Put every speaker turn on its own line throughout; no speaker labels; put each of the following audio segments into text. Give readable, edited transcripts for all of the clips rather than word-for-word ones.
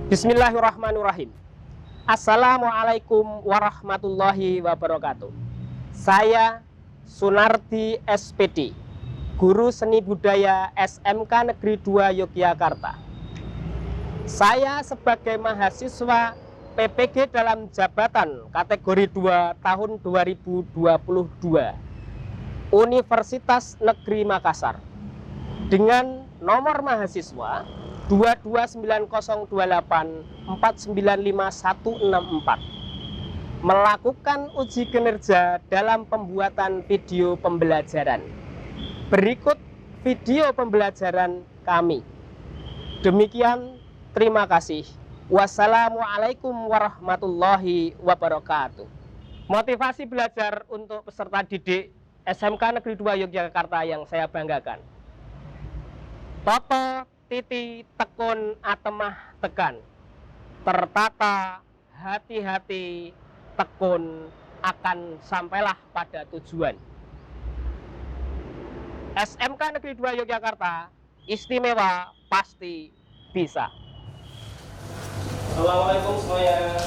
Bismillahirrahmanirrahim. Assalamualaikum warahmatullahi wabarakatuh. Saya Sunardi SPD, Guru Seni Budaya SMK Negeri 2 Yogyakarta. Saya sebagai mahasiswa PPG dalam jabatan kategori 2 tahun 2022 Universitas Negeri Makassar dengan nomor mahasiswa 22908495164 melakukan uji kinerja dalam pembuatan video pembelajaran. Berikut video pembelajaran kami. Demikian, terima kasih. Wassalamualaikum warahmatullahi wabarakatuh. Motivasi belajar untuk peserta didik SMK Negeri 2 Yogyakarta yang saya banggakan. Toto, titi, tekun, atemah, tekan. Tertata, hati-hati, tekun, akan sampailah pada tujuan. SMK Negeri 2 Yogyakarta, istimewa, pasti bisa. Assalamualaikum semuanya.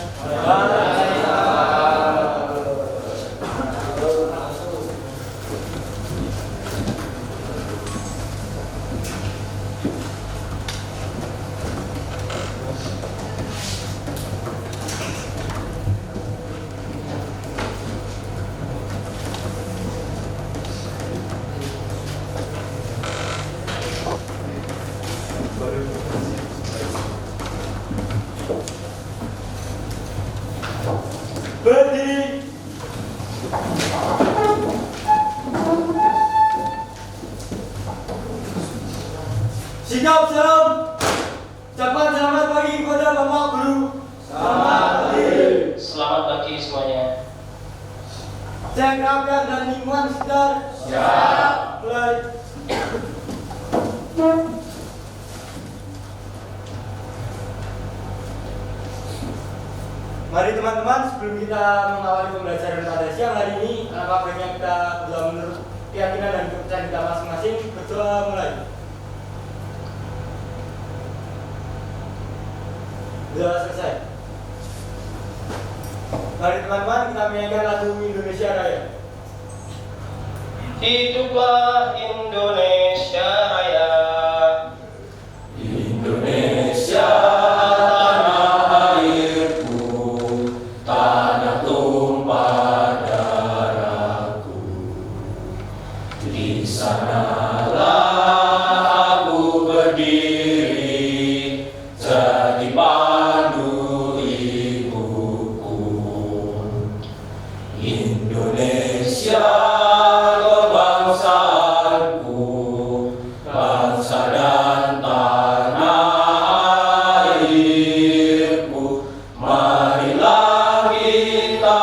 Berdiri. Sikap salam. Ucapan selamat pagi kepada Bapak Guru. Selamat pagi.
Selamat pagi semuanya.
Cek rakyat dan lingkungan sekitar. Siap. Mulai. Mari teman-teman, sebelum kita mengawali pembelajaran pada siang hari ini, alangkah baiknya kita berdoa menurut keyakinan dan kepercayaan kita masing-masing. Berdoa mulai. Sudah selesai. Mari teman-teman, kita menyanyikan lagu Indonesia Raya.
Hiduplah Indonesia Raya.
Indonesia tanah airku, tanah tumpah darahku. Di sanalah aku berdiri, jadi pandu ibuku. Indonesia kebangsaanku, bangsa dan tanah airku. Marilah kita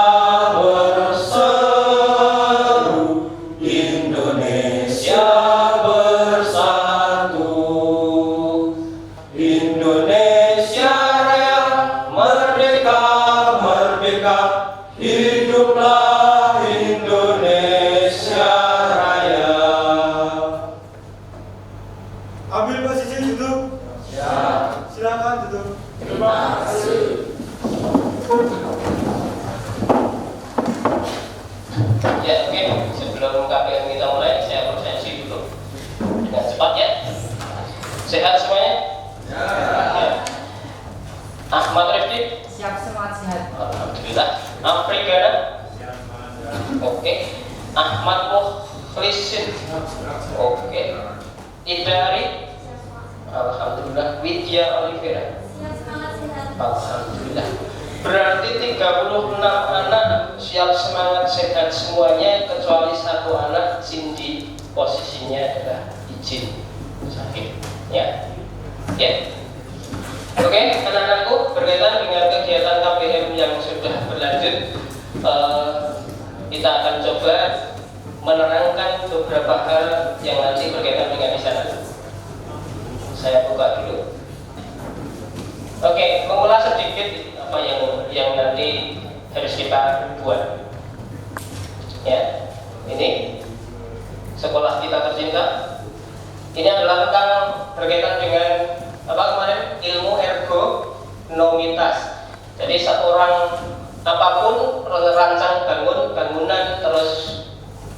berseru, Indonesia bersatu. Indonesia Raya, merdeka, merdeka. Hiduplah Indonesia Raya.
Ambil posisi duduk.
Siap.
Silakan duduk.
Terima kasih.
Ya, oke. Sebelum KPM kita mulai, saya absensi dulu dengan cepat ya. Sehat semuanya? Ya. Ahmad Rifdi?
Siap, semangat sehat.
Alhamdulillah. Afrigana? Oke. Ahmad Mukhlisin? Oke. Idari? Alhamdulillah. Widya Olivera?
Siap, semangat sehat.
Alhamdulillah. Berarti 36 anak siap semangat sehat semuanya kecuali satu anak Cindy, posisinya adalah izin sakit. Ya. Ya. Oke, anak-anakku, berkaitan dengan kegiatan KPM yang sudah berlanjut, kita akan coba menerangkan beberapa hal yang nanti berkaitan dengan di sana. Saya buka dulu. Oke, mengulas sedikit apa yang nanti harus kita buat. Ya, ini sekolah kita tercinta. Ini adalah tentang berkaitan dengan apa kemarin ilmu ergonomi apapun, rancang bangunan, terus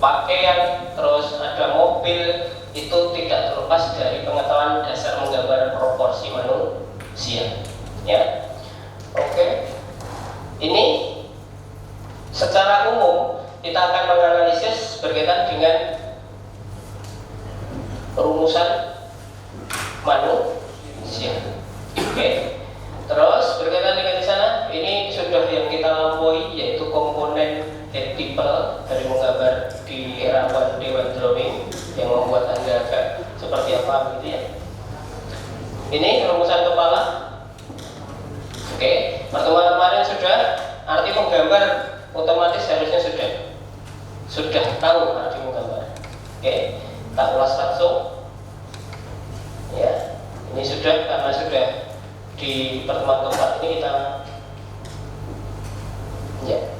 pakaian, terus ada mobil, itu tidak terlepas dari pengetahuan dasar menggambar proporsi manusia. Ya, oke. Ini secara umum kita akan menganalisis berkaitan dengan rumusan manusia. Oke. Terus berkaitan dengan di sana, ini sudah yang kita lampaui, yaitu komponen head people dari menggambar di era one drawing yang membuat Anda agak seperti apa begitu ya. Ini rumusan kepala. Oke, pertemuan kemarin sudah, arti menggambar otomatis harusnya sudah tahu arti menggambar. Oke, tak ulas langsung. Ya, ini sudah, karena sudah di pertemuan keempat ini kita ya,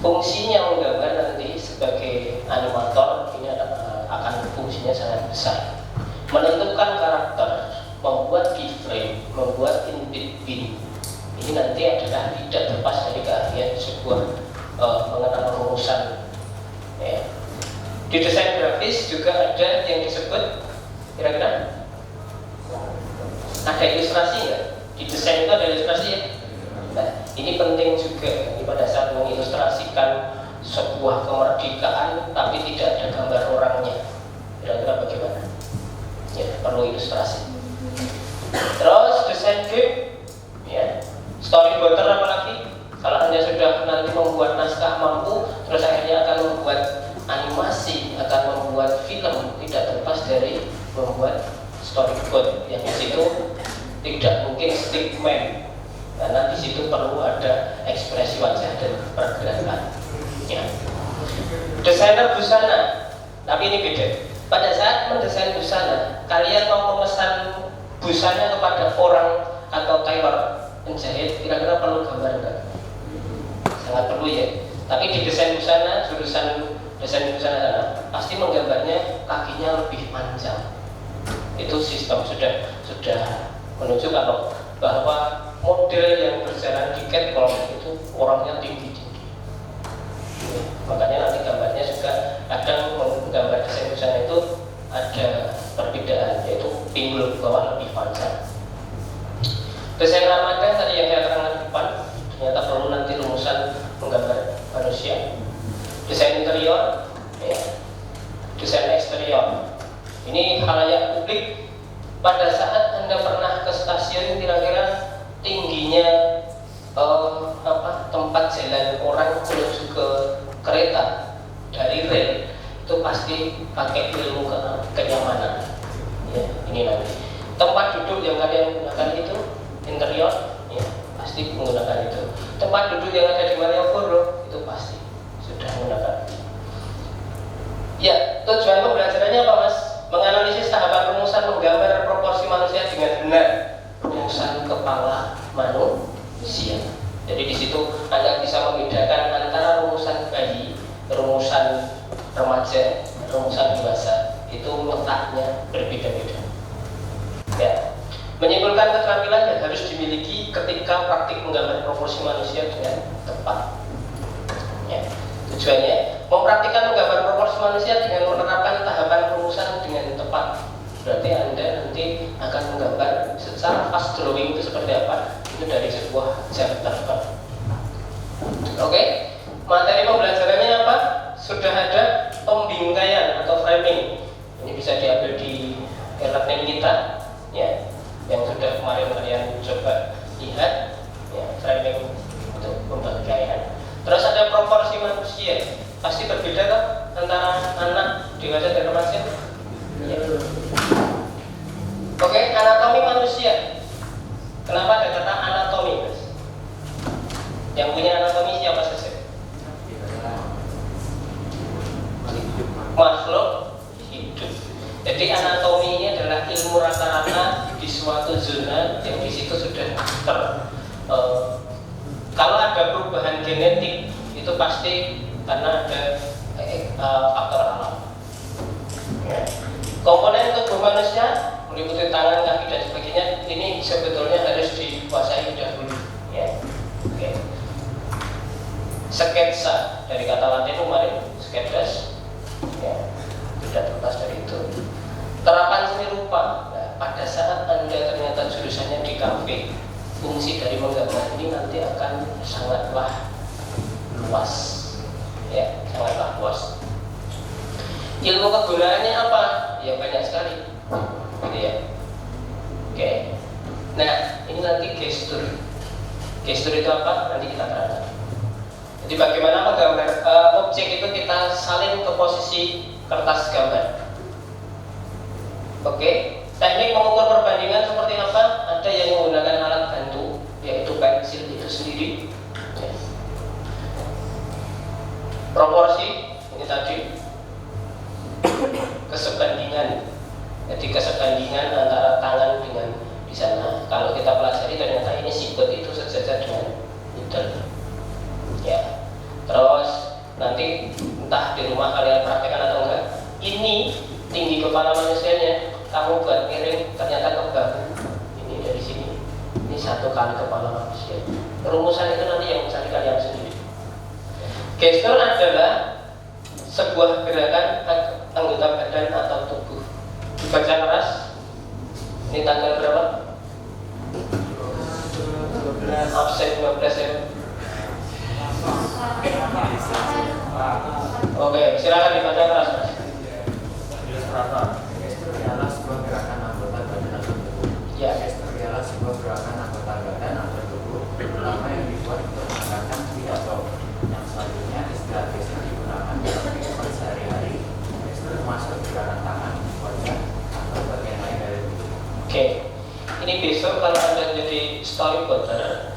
fungsinya menggambar nanti sebagai animator ini akan fungsinya sangat besar, menentukan karakter, membuat keyframe, membuat in between. Ini nanti adalah tidak terlepas dari keahlian sebuah mengenal rumusan. Ya. Di desain grafis juga ada yang disebut, kira-kira ada ilustrasi nggak? Di desain itu ada ilustrasi ya. Nah, ini penting juga pada saat mengilustrasikan sebuah kemerdekaan tapi tidak ada gambar orangnya. Kira-kira bagaimana? Ya, perlu ilustrasi. Terus desain game, ya, storyboarder apalagi. Kalau Anda sudah nanti membuat naskah mampu, terus akhirnya akan membuat animasi, akan membuat film, tidak terlepas dari membuat storyboard yang di situ tidak mungkin stickman, karena di situ perlu ada ekspresi wajah dan pergerakan. Ya. Desainer busana, tapi ini beda. Pada saat mendesain busana, kalian mau memesan busana kepada orang atau tailor penjahit, kira-kira perlu gambar enggak? Sangat perlu ya. Tapi di desain busana, jurusan desain busana sana, pasti menggambarnya kakinya lebih panjang. Itu sistem sudah menuju kalau bahwa model yang berjalan di catwalk itu orangnya tinggi-tinggi. Makanya nanti gambarnya juga kadang menggambar desain busana itu ada perbedaan, yaitu pinggul bawah lebih panjang. Desain armada tadi yang saya terangkan di depan, ternyata perlu nanti rumusan menggambar manusia. Desain interior, ya. Desain eksterior. Ini khalayak publik. Pada saat Anda pernah ke stasiun, kira-kira tingginya tempat jalan orang menuju ke kereta dari rel itu pasti pakai ilmu kenyamanan. Ya, ini nanti tempat duduk yang kalian gunakan itu interior, ya, pasti menggunakan itu. Tempat duduk yang ada di Malioboro itu pasti sudah menggunakan. Ya, tujuan pembelajarannya apa, Mas? Menganalisis tahapan rumusan menggambar proporsi manusia dengan benar. Rumusan kepala manusia. Jadi di situ Anda bisa membedakan antara rumusan bayi, rumusan remaja, rumusan dewasa. Itu letaknya berbeda-beda. Ya. Menyimpulkan keterampilan yang harus dimiliki ketika praktik menggambar proporsi manusia dengan tepat. Ya. Tujuannya mempraktikkan menggambar proporsi manusia dengan menerapkan tahapan rumusan dengan tepat. Berarti Anda nanti akan menggambar secara fast drawing itu seperti apa? Itu dari sebuah jam terbang. Oke, materi pembelajarannya apa? Sudah ada pembingkaian atau framing. Ini bisa diambil di e-learning kita, ya, yang sudah kemarin kalian coba lihat, ya, framing untuk pembingkaian. Terus ada proporsi manusia, pasti berbeda kan antara anak, dewasa dan remaja. Ya. Oke, anatomi manusia. Kenapa ada kata anatomi, Mas? Yang punya anatomi siapa saja? Makhluk hidup. Jadi anatomi ini adalah ilmu rata-rata di suatu zona yang di situ sudah kalau ada perubahan genetik itu pasti karena ada faktor alam. Ya. Komponen tubuh manusia meliputi tangan, kaki dan sebagainya. Ini sebetulnya harus dikuasai dahulu. Ya. Oke. sketsa dari kata Latin kemarin, sketches, ya, tidak terlepas dari itu. Terapan seni rupa. Nah, pada saat Anda ternyata jurusannya di kafe, fungsi dari menggambar ini nanti akan sangatlah luas, ya, sangatlah luas. Ilmu kegunaannya apa? Ya banyak sekali, gitu ya. Oke. Nah, ini nanti gestur. Gestur itu apa? Nanti kita terangkan. Jadi bagaimana menggambar objek itu kita salin ke posisi kertas gambar. Oke. Teknik mengukur perbandingan seperti apa? Ada yang menggunakan alat bantu, yaitu pensil itu sendiri. Ya. Proporsi ini tadi, kesebandingan. Jadi kesebandingan antara tangan dengan di sana. Kalau kita pelajari ternyata ini siput itu sejajar dengan middle. Ya. Terus nanti entah di rumah kalian praktekkan atau enggak, ini tinggi kepala manusianya kamu buat miring ternyata ke bahu. Ini dari sini. Ini 1 kali kepala manusia. Rumusan itu nanti yang mencari kalian sendiri. Gestur adalah sebuah gerakan anggota badan atau tubuh. Baca keras. Ini tanggal berapa? Absen 12 ya. Oke, silakan dibaca keras.
Ilustrator. Gestur ialah sebuah gerakan anggota badan atau tubuh.
Ya.
Gestur ialah sebuah gerakan anggota badan atau tubuh, terutama yang dibuat untuk mengangkat pidato. Yang selanjutnya istilah gestur digunakan dalam kehidupan sehari-hari. Gestur termasuk gerakan tangan, wajah, atau bagian lain dari tubuh.
Oke. Ini besok kalau Anda jadi storyboarder,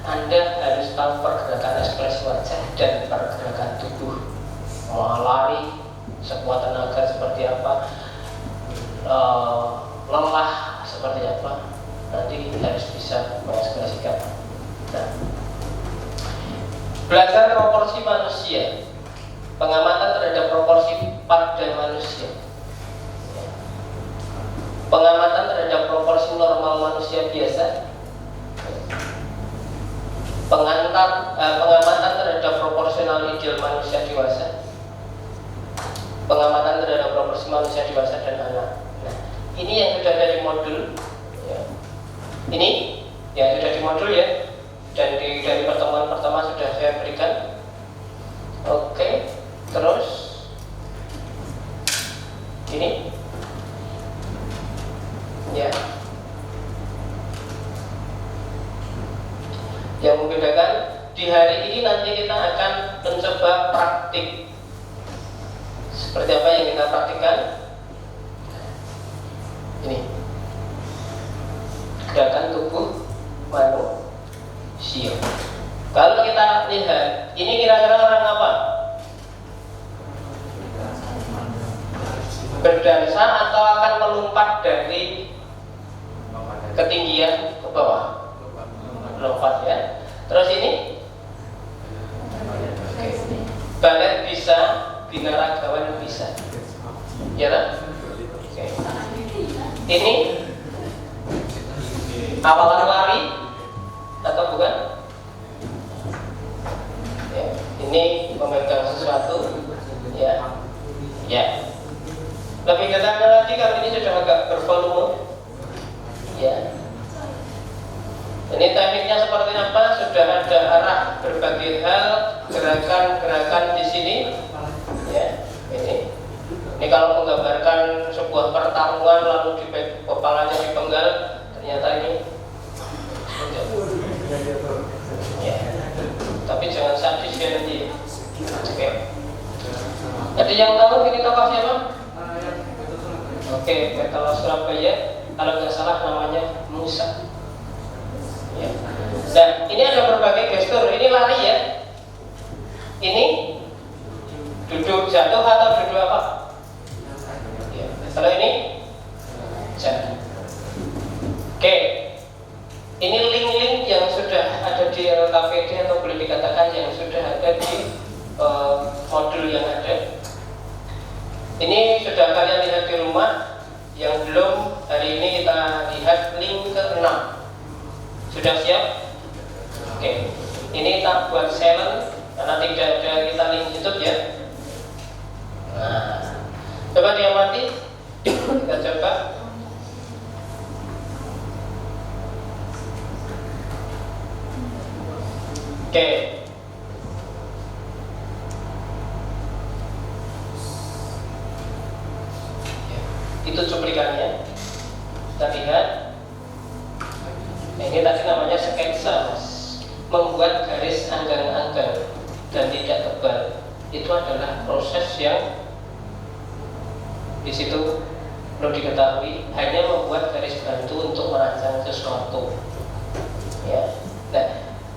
Anda harus tahu pergerakan ekspresi wajah dan pergerakan tubuh. Mau lari sekuat tenaga seperti apa, lelah seperti apa, nanti harus bisa mengekspresikan. Nah, belajar proporsi manusia, pengamatan terhadap proporsi pada manusia, pengamatan terhadap proporsi normal manusia biasa, pengamatan terhadap proporsional ideal manusia dewasa, pengamatan terhadap proporsi manusia dewasa dan anak. Nah, ini yang sudah ada di modul, ya. Ini yang sudah di modul ya, dan dari pertemuan pertama sudah saya berikan. Oke, terus ini, ya. Yang membedakan di hari ini nanti kita akan mencoba praktik. Seperti apa yang kita praktikkan? Ini gerakan tubuh manusia. Kalau kita lihat, ini kira-kira orang apa? Berdansa atau akan melompat dari ketinggian ke bawah? Lompat ya. Terus ini balet bisa, binaragawan bisa. Ya kan? Oke. Ini awalan lari atau bukan? Ya. Ini memegang sesuatu. Ya. Ya. Lebih detail lagi kalau ini sudah agak bervolume. Ya. Ini tekniknya seperti apa? Sudah ada arah berbagai hal, gerakan-gerakan di sini. Ya, ini kalau menggambarkan sebuah pertarungan lalu kepalanya dipenggal, ternyata ini. Ya. Tapi jangan sadis ya nanti. Oke. Ada yang tahu ini tokoh siapa? Oke, Betala Surabaya. Kalau nggak salah namanya Musa. Ya. Dan ini ada berbagai gestur. Ini lari ya. Ini duduk jatuh atau duduk apa? Ya. Kalau ini jatuh. Oke. Ini link-link yang sudah ada di LKPD atau boleh dikatakan yang sudah ada di modul yang ada. Ini sudah kalian lihat di rumah. Yang belum, hari ini kita lihat link ke-6. Sudah siap? Oke. Ini tak buat silent karena tidak ada kita link YouTube ya. Nah, coba diamati, kita coba. Oke. Itu cuplikannya. Kita lihat. Nah, ini tadi namanya sketsa, membuat garis anggang-anggang dan tidak tebal. Itu adalah proses yang di situ perlu diketahui hanya membuat garis bantu untuk merancang sesuatu. Ya. Nah,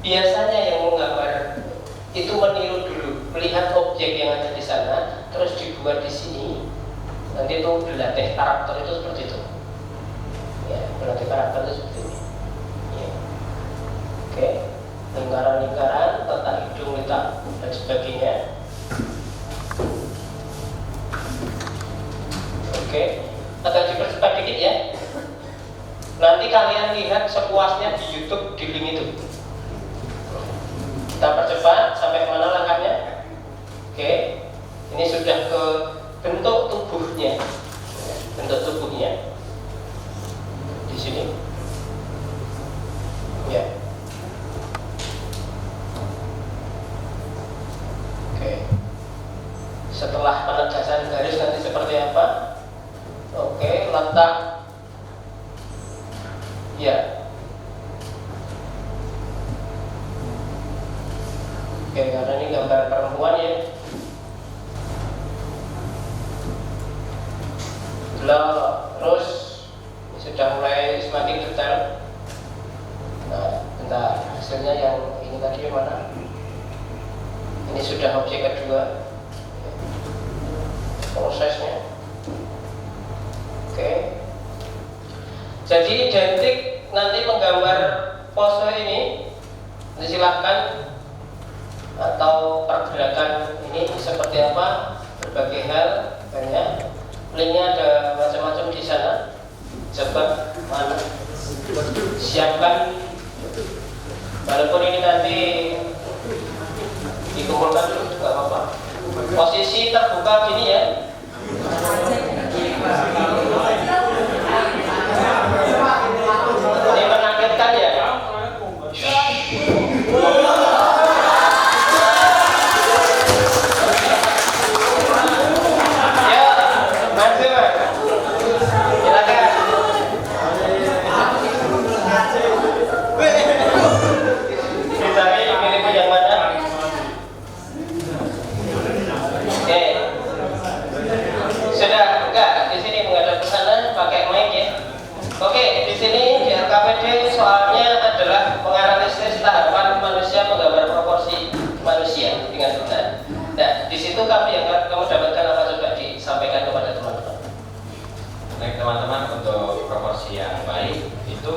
biasanya yang menggambar itu meniru dulu, melihat objek yang ada di sana, terus dibuat di sini. Nanti itu dilatih karakter itu seperti itu. Ya, berarti karakter itu seperti ini. Ya. Oke, lingkaran-lingkaran, tata hidung, letak dan sebagainya. Oke, agak dipercepat dikit ya. Nanti kalian lihat sepuasnya di YouTube di link itu. Kita percepat sampai mana langkahnya? Oke, ini sudah ke bentuk tubuhnya. Bentuk tubuhnya di sini. Ya. Oke. Setelah penegasan garis nanti seperti apa? Oke, letak. Ya. Oke, karena ini gambar perempuan ya. Terus sudah mulai semakin detail. Nah, bentar, hasilnya yang ini tadi mana? Ini sudah objek kedua. Prosesnya. Oke. Jadi identik nanti menggambar pose ini. Silahkan atau pergerakan ini seperti apa, berbagai hal banyak. Linknya ada macam-macam di sana. Coba mana? Siapkan. Walaupun ini nanti dikumpulkan dulu, nggak apa-apa. Posisi terbuka gini ya. Ini menakutkan ya. Oke, di sini di RKPD soalnya adalah menganalisis tahapan manusia menggambar proporsi manusia dengan benar. Nah, di situ kamu dapatkan apa, coba disampaikan kepada teman-teman.
Baik teman-teman, untuk proporsi yang baik itu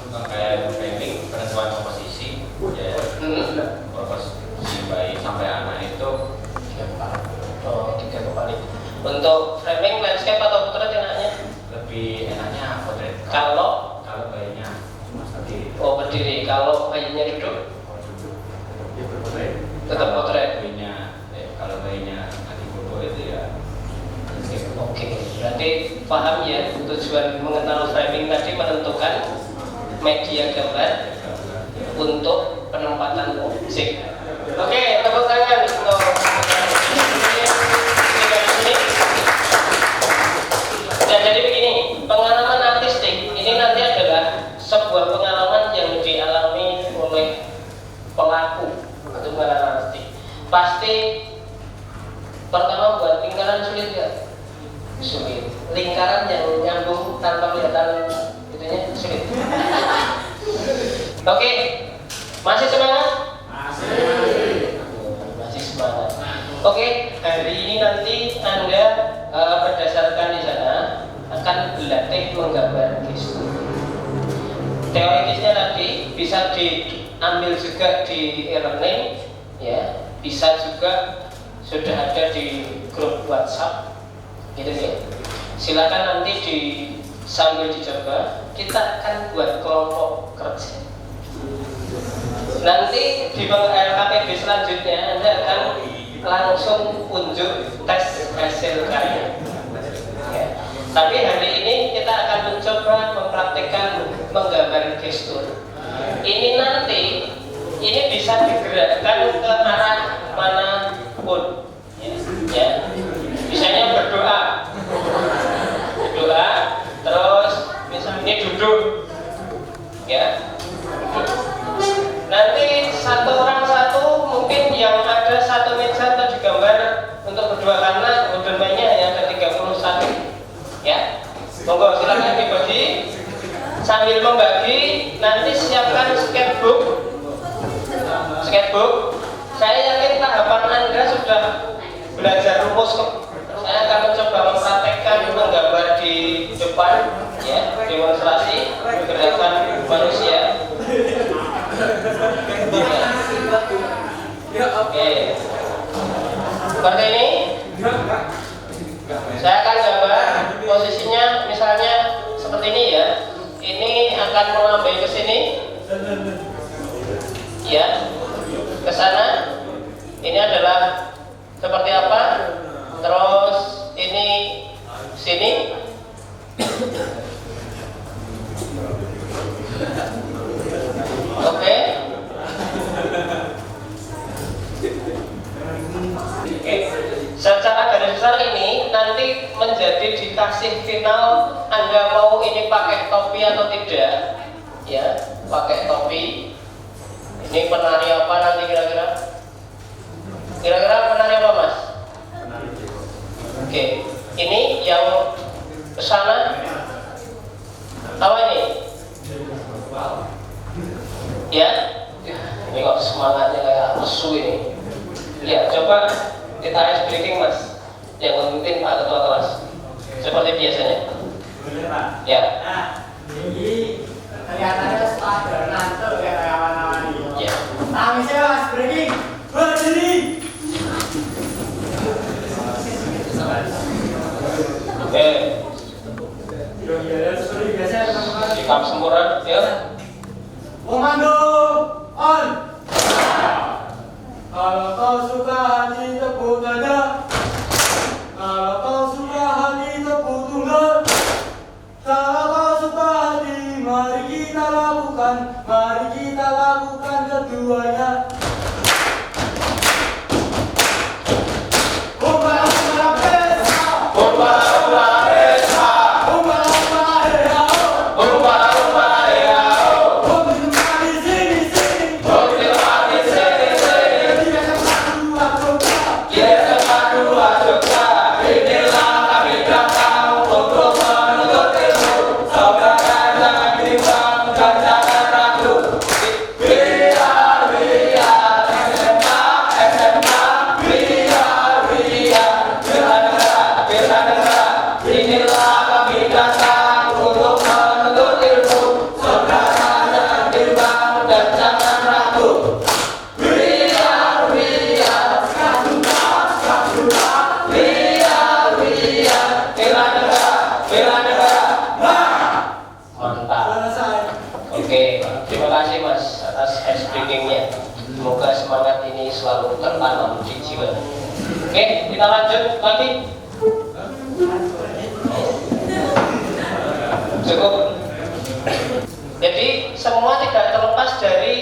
kayak framing, penentuan komposisi, ya, proporsi baik sampai anak itu
3 kali. Untuk framing, landscape atau portrait enaknya?
lebih enaknya potret.
Kalau
bayinya berdiri.
berdiri, kalau bayinya duduk, tetap potret.
Kalau bayinya lagi foto itu ya.
Oke, berarti paham ya tujuan mengenal framing tadi, menentukan media gambar untuk penempatan objek. Oke, tepuk tangan untuk dan jadi begini, pengalaman artistik ini nanti adalah sebuah pengalaman yang dialami oleh pelaku atau pengalaman artistik. Pasti pertama buat lingkaran sulit ya? Sulit. Lingkaran yang nyambung tanpa kelihatan itunya sulit. Oke, masih semangat? Masih semangat. Oke, hari ini nanti Anda berdasarkan di sana akan berlatih menggambar gestur. Teoritisnya tadi bisa diambil juga di e-learning, ya, bisa juga sudah ada di grup WhatsApp, gitu ya. Silakan nanti sambil dicoba, kita akan buat kelompok kerja. Nanti di LKPB selanjutnya Anda akan langsung unjuk tes hasil karya. Ya. Tapi hari ini kita akan mencoba mempraktikkan menggambar gestur. Ini nanti ini bisa digerakkan ke arah manapun. Ya. Misalnya berdoa, terus misalnya duduk, ya. Nanti satu orang satu, mungkin yang ada satu meja atau digambar untuk berdua karena domainnya hanya ada 31. Ya, monggo silakan dibagi. Sambil membagi, nanti siapkan sketchbook. Saya yakin tahapan Anda sudah belajar rumus kok. Saya akan mencoba mempraktekkan menggambar di depan, ya, demonstrasi gerakan manusia. Oke, seperti ini. Saya akan gambar posisinya, misalnya seperti ini ya. Ini akan melambai ke sini, ya, ke sana. Ini adalah seperti apa? Terus ini sini. Oke. Secara garis besar ini nanti menjadi dikasih final Anda mau ini pakai topi atau tidak, ya, pakai topi. Ini penari apa nanti kira-kira? Kira-kira penari apa, Mas? Oke, ini yang kesana apa ini? Ya, ini kok semangatnya kayak lesu ini. Ya, coba kita ice breaking, Mas. Yang memimpin Pak Ketua Kelas. Seperti biasanya. Ya.
Nah, ini kelihatannya setelah nanti kayak kawan-kawan ini.
Ya.
Kami Mas breaking berdiri.
Oke.
Ya, seperti biasa teman-teman.
Sikap sempurna, ya.
Komando on. Kalau kau suka hati tepuk dada. Kalau kau suka hati tepuk tunggal. Kalau kau suka hati, mari kita lakukan keduanya.
Oke, terima kasih Mas atas ice breakingnya. Semoga semangat ini selalu tertanam di jiwa. Oke, kita lanjut lagi. Cukup. Jadi semua tidak terlepas dari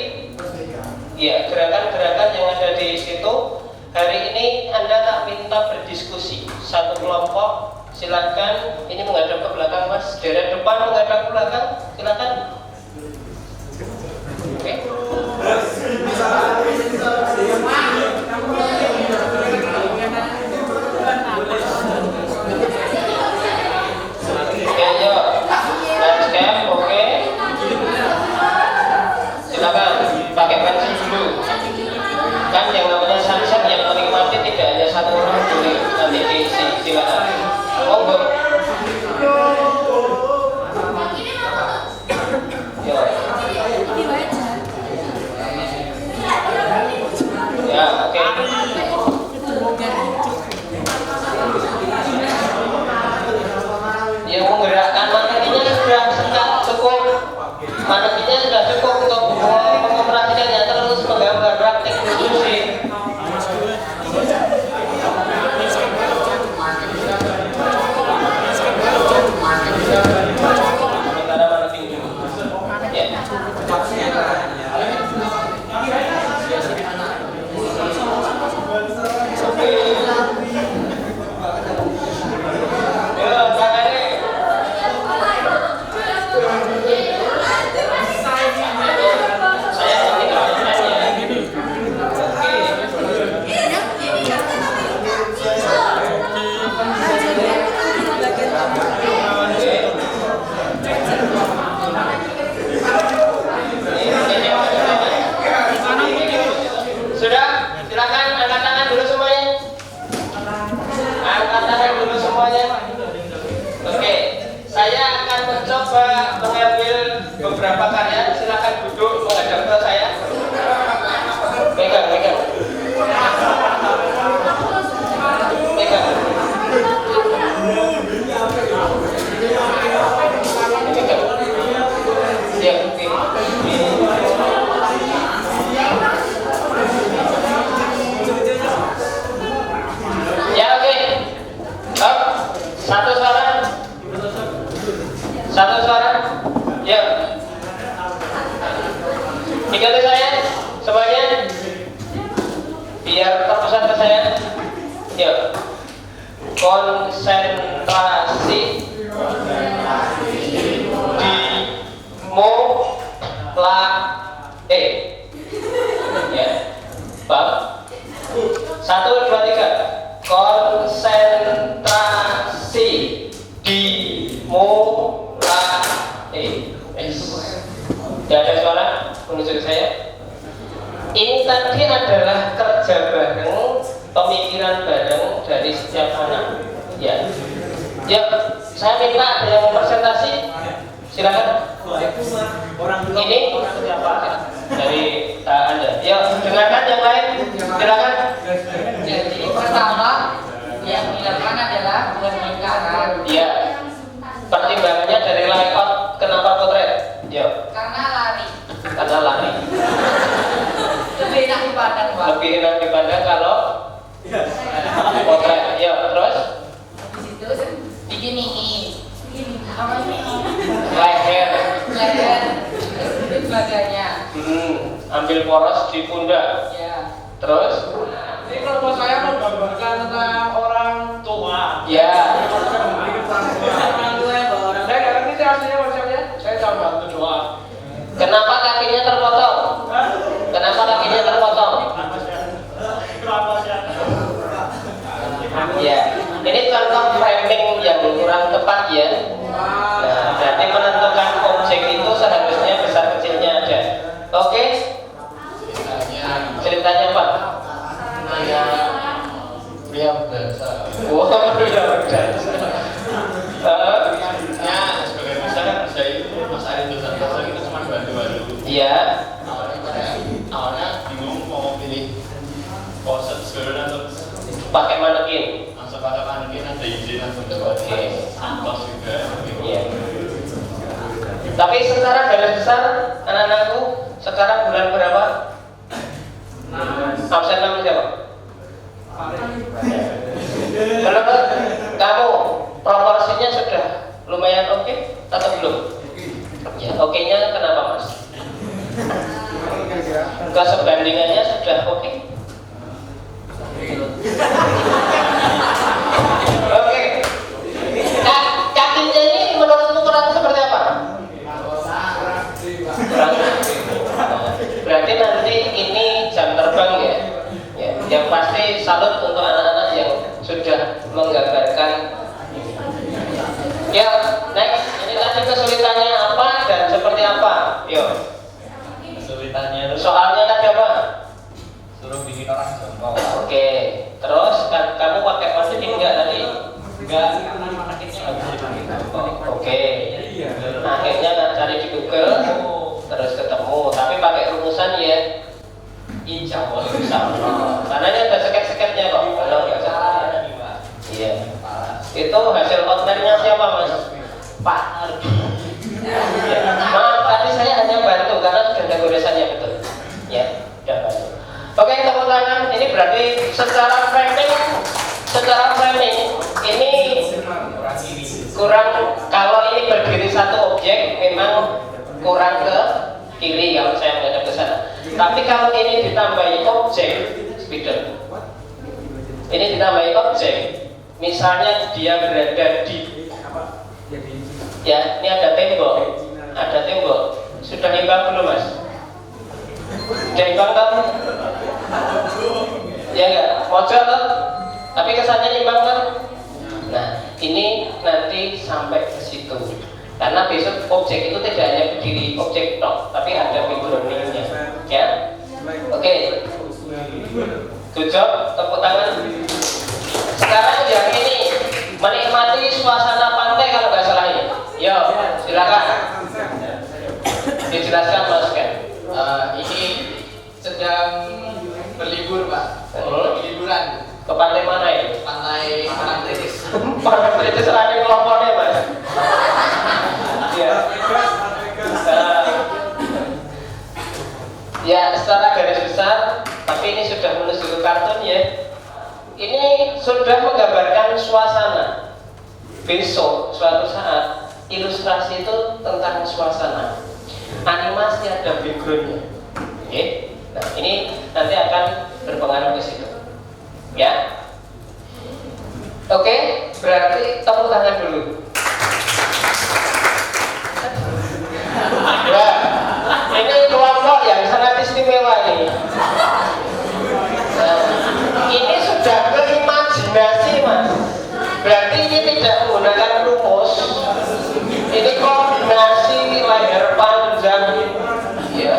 ya gerakan-gerakan yang ada di situ. Hari ini Anda tak minta berdiskusi. Satu kelompok silakan ini menghadap ke belakang Mas, dari depan menghadap ke belakang, silakan. Oke. Oke, yuk. Landscape, oke. Silakan pakai pensil dulu. Kan yang namanya sunset yang menikmati tidak hanya satu orang dulu, nanti diisi, silakan. Monggo. Ya, oke. Ya, menggerakkan manekinnya sudah cukup. Manekinnya sudah cukup untuk mengoperasikannya. Terus semuanya? Oke, saya akan mencoba mengambil beberapa karya. Silakan duduk menghadap ke saya. Pegang. Pegang. Ya, oke. Ya, oke. Satu suara. Ya. Ikuti saya semuanya. Biar terpusat ke saya. Yuk. Konsentrasi ya, bab 1, 2, 3. Konsentrasi dimulai. Tidak ada suara menuju ke saya. Ini tadi adalah kerja bareng, pemikiran bareng dari setiap anak. Ya, saya minta ada yang mau presentasi. Silakan. Ini siapa? Dari Anda. Ya, dengarkan yang lain. Silakan.
Jadi pertama yang dilakukan adalah pemekaran.
Ya. Pertimbangannya dari layout, kenapa potret? Ya.
Karena lari. Lebih enak dipandang, Pak.
Lebih enak dipandang kalau potret. Ya, terus?
Habis itu bikin ini. Apa ini?
Leher.
Itu badannya.
Ambil poros di pundak.
Ya.
Terus?
Ini kelompok saya menggambarkan tentang orang tua.
Ya.
Saya nggak ngerti sih aslinya konsepnya. Saya cuma bantu doa.
Kenapa kakinya terpotong? Ya, ini contoh framing yang kurang tepat ya. Nah, berarti menentukan objek itu seharusnya besar kecilnya ada. Oke? Ceritanya apa?
Pria berdansa.
Wow, pria berdansa.
Ya, sebagai misalnya saya itu Mas Ari Dosantoso itu cuma bantu-bantu.
Iya.
Awalnya bingung mau pilih pose segala atau
Pakai manekin.
langsung pakai manekin, ada izin langsung dapat tos juga.
Iya. Tapi sekarang garis besar anak-anakku sekarang bulan berapa? Absen nama siapa? Kalau kamu proporsinya sudah lumayan oke atau belum? Ya, oke-nya kenapa Mas? Kesebandingannya sudah oke? Oke. Kakinya ini menurut ukuran seperti apa? Berarti nanti ini jam terbang ya? Ya, yang pasti salut untuk anak-anak yang sudah menggambarkan. Ya, next. Ini tadi kesulitannya apa dan seperti apa? Yuk.
Kesulitannya itu
Soalnya tadi apa?
suruh bikin orang jongkok.
Oke. Terus kamu pakai manekin enggak tadi?
Enggak, karena manekinnya nggak bisa dipakai jongkok.
Oke. Akhirnya cari di Google, terus ketemu. Tapi pakai rumusan ya. Insya Allah. Karena ini ada seket-seketnya kok. Kalau nggak salah. Iya. Itu hasil outline-nya siapa Mas? Pak Ardi. Ya. Maaf, tadi saya hanya bantu karena sudah ada goresannya betul. Ya, sudah bantu. Oke, tepuk tangan. Ini berarti secara framing ini kurang. Kalau ini berdiri satu objek, memang kurang ke kiri kalau saya menghadap ke sana. Tapi kalau ini ditambahi objek, speeder. Ini ditambahi objek. Misalnya dia berada di, ya, ini ada tembok, Sudah imbang belum Mas? Sudah imbang kan? Ya enggak, pojok kan? Tapi kesannya imbang kan? Nah, ini nanti sampai ke situ. Karena besok objek itu tidak hanya berdiri objek tok, tapi ada background-nya, ya. Oke. Good job, tepuk tangan. Sekarang yang ini menikmati
libur Pak. Liburan.
Ke pantai mana ya?
Pantai Parangtritis.
Parangtritis lagi kelompoknya Mas. Ya. Ya, secara garis besar, tapi ini sudah menuju ke kartun ya. Ini sudah menggambarkan suasana. Besok suatu saat ilustrasi itu tentang suasana. Animasi ada backgroundnya. Oke. Nah, ini nanti akan berpengaruh ke situ. Ya. Oke, berarti tepuk tangan dulu. Ya, ini kelompok yang sangat istimewa ini. Nah, ini sudah ke imajinasi Mas. Berarti ini tidak menggunakan rumus. Ini kombinasi leher panjang. Ya.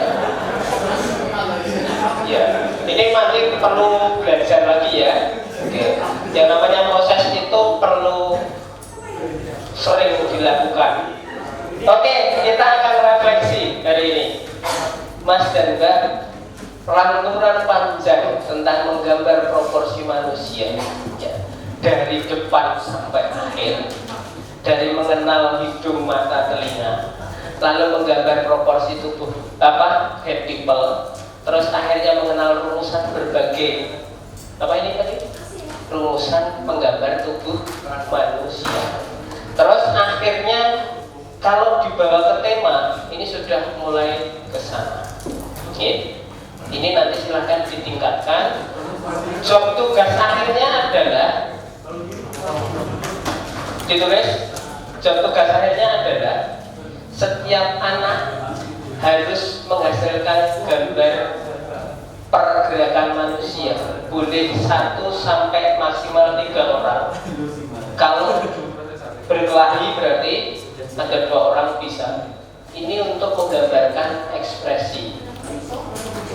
Ya, ini nanti perlu belajar lagi ya. Oke. Yang namanya proses itu perlu sering dilakukan. Oke, kita akan refleksi hari ini. Mas dan Mbak, lanturan panjang tentang menggambar proporsi manusia ya. Dari depan sampai akhir, dari mengenal hidung, mata, telinga, lalu menggambar proporsi tubuh head people, terus akhirnya mengenal rumusan berbagai ini tadi? Rumusan menggambar tubuh manusia. Terus akhirnya kalau dibawa ke tema, ini sudah mulai ke sana. Oke. Ini nanti silahkan ditingkatkan. Job tugas akhirnya adalah ditulis. Job tugas akhirnya adalah setiap anak harus menghasilkan gambar pergerakan manusia. Boleh 1 sampai maksimal 3 orang. Kalau berkelahi berarti ada 2 orang bisa. Ini untuk menggambarkan ekspresi.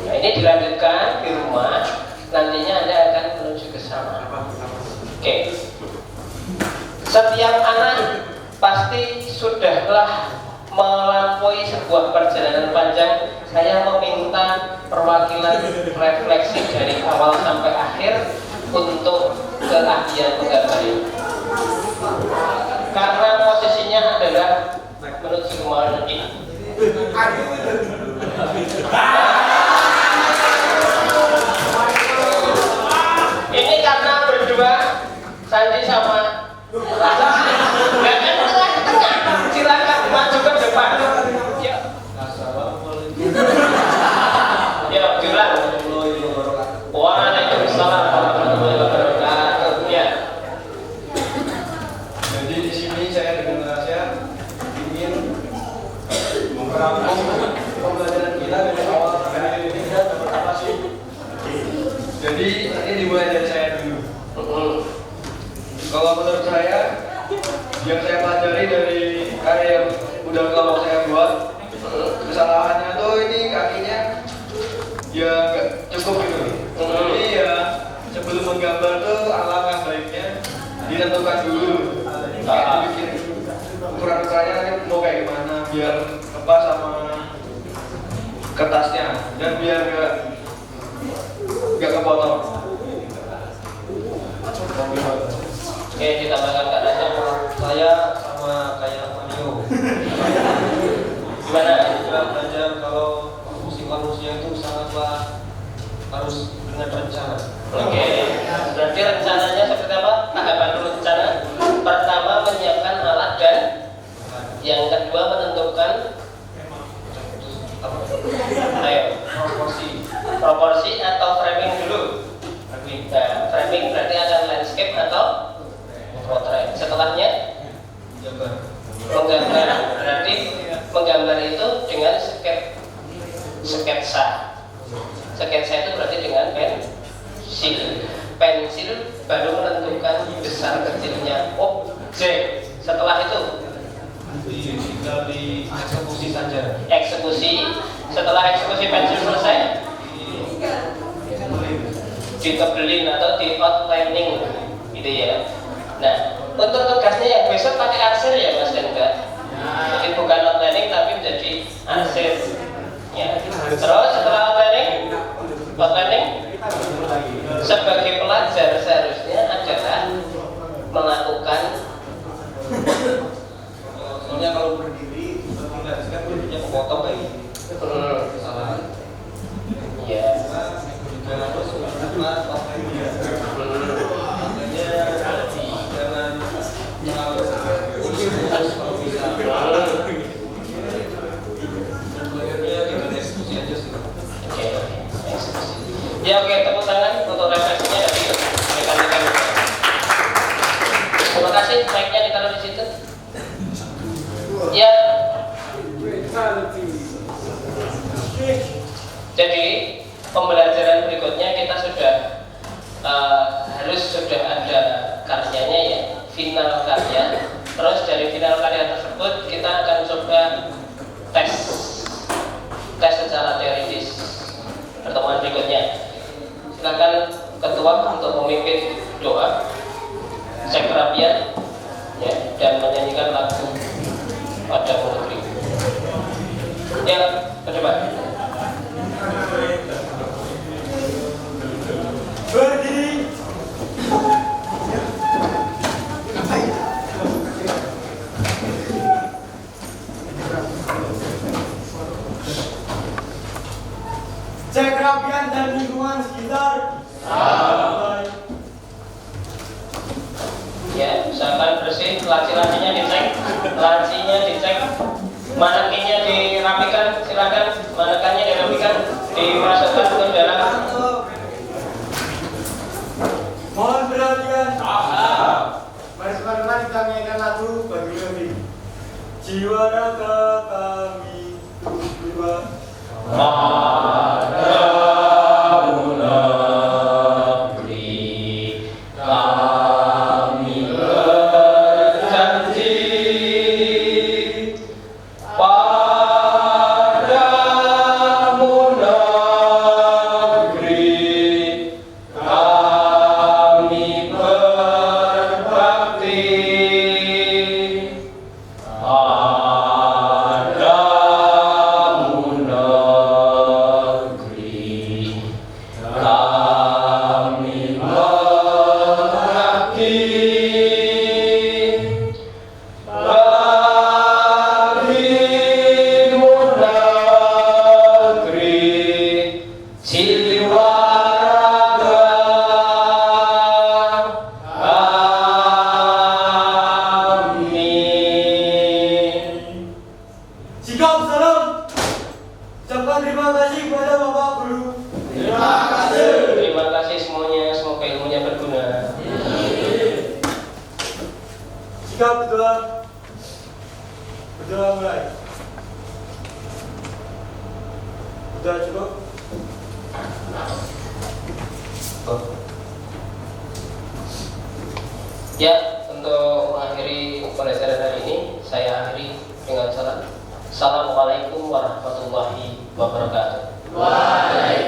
Nah, ini dilanjutkan di rumah. Nantinya Anda akan menuju ke sana. Oke. Setiap anak pasti sudahlah melampaui sebuah perjalanan panjang. Saya meminta perwakilan refleksi dari awal sampai akhir untuk keahlian menggambar ini. Karena posisinya adalah menuju ke mana ini. Ini karena berdua Sandi sama Rasa. Nggak kan tengah-tengah. Silakan maju ke depan. Ya. Ya, bilang. Waalaikumsalam warahmatullahi wabarakatuh. Ya.
Jadi di sini saya dengan rahasia ingin merangkum pembelajaran kita dari awal sampai akhir ini kita dapat apa sih? Jadi ini dimulai dari saya dulu. Kalau menurut saya, yang saya pelajari dari karya yang udah lama saya buat, kesalahannya tuh ini kakinya ya nggak cukup gitu. Jadi ya sebelum menggambar tuh alangkah baiknya ditentukan dulu. Bikin ukuran-ukurannya nanti mau kayak gimana biar lepas sama kertasnya dan biar nggak kepotong.
Oke, ditambahkan Kak Raja.
Saya sama kayak Mario.
Gimana?
Kita belajar kalau musik manusia itu sangatlah harus dengan rencana.
Oke, berarti rencananya seperti apa? Tahapan dulu rencana. Pertama menyiapkan alat dan yang kedua menentukan proporsi atau framing dulu. Nah, framing berarti ada landscape atau potret. Setelahnya menggambar, berarti menggambar itu dengan sketsa. Sketsa itu berarti dengan pensil baru menentukan besar kecilnya objek. Setelah itu
Tinggal di eksekusi saja.
eksekusi. Setelah eksekusi pensil selesai, ditebelin atau di outlining gitu ya. Nah, untuk tugasnya yang besok pakai arsir ya Mas dan Mbak. Jadi bukan outlining tapi menjadi arsir ya. Terus setelah outlining sebagai pelajar seharusnya adalah melakukan.
Soalnya kalau berdiri tidak kan berdirinya kepotong kayak gini. Kesalahan.
Iya.
Juga harus mengatur pakai dia. Makanya jangan mengatur harus kalau bisa. Sebenarnya kita diskusi aja sih.
Oke. Ya oke, tepuk tangan untuk refleksinya dari rekan-rekan. Terima kasih, mic-nya ditaruh di situ. Ya. Jadi pembelajaran berikutnya kita sudah sudah ada karyanya ya, final karya. Terus dari final karya tersebut kita akan coba tes secara teoritis. Pertemuan berikutnya, silakan ketua untuk memimpin doa, cek kerapian, ya, dan menyanyikan lagu pada negeri. Ya, coba.
Berdiri. Cek kerapian dan lingkungan sekitar.
Ya, usahakan bersih, laci-lacinya dicek, manekinnya dirapikan, silakan, manekannya dirapikan, dimasukkan ke dalam.
Mohon perhatian. Mari teman-teman kita menyanyikan lagu bagi kami. Jiwa raga kami jiwa.
Padamu negeri kami berjanji, padamu negeri kami berbakti, padamu negeri kami berbakti, bagimu negeri jiwa raga kami.
Sikap salam. Ucapkan terima kasih kepada Bapak Guru.
Terima kasih semuanya, semoga ilmunya berguna.
Sikap berdoa. Berdoa mulai. Sudah cukup?
Ya, untuk mengakhiri pembelajaran hari ini, saya akhiri dengan salam. Assalamualaikum warahmatullahi wabarakatuh.
Waalaikumsalam.